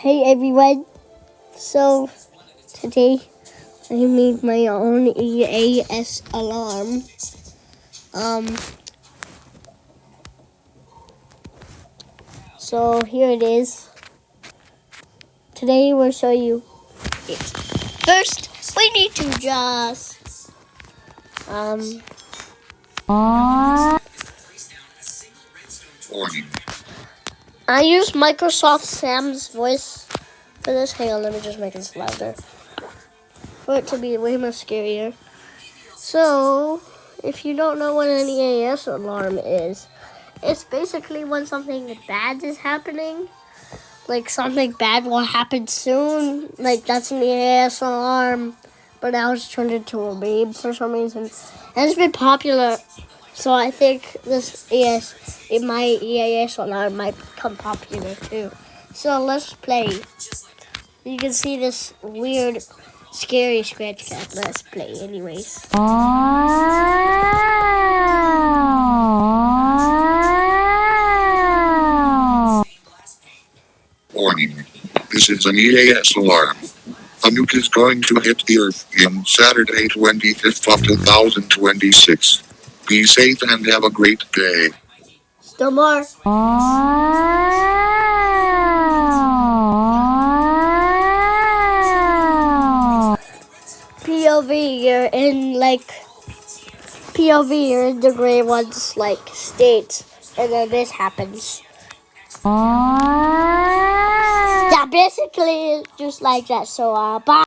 Hey everyone, so today I made my own EAS alarm. So here it is. Today we'll show you it. First, we need to just Warning. I use Microsoft Sam's voice for this. Hang on, let me just make it louder for it to be way more scarier. So, if you don't know what an EAS alarm is, it's basically when something bad is happening. Like something bad will happen soon. Like that's an EAS alarm. But now it's turned into a meme for some reason. And it's been popular. So I think my EAS alarm might become popular too. So let's play. You can see this weird, scary scratch cat. Let's play anyways. Warning. This is an EAS alarm. A nuke is going to hit the Earth on Saturday 25th of 2026. Be safe and have a great day. Still more. You're in the gray ones states, and then this happens. Yeah, basically it's just like that. So bye.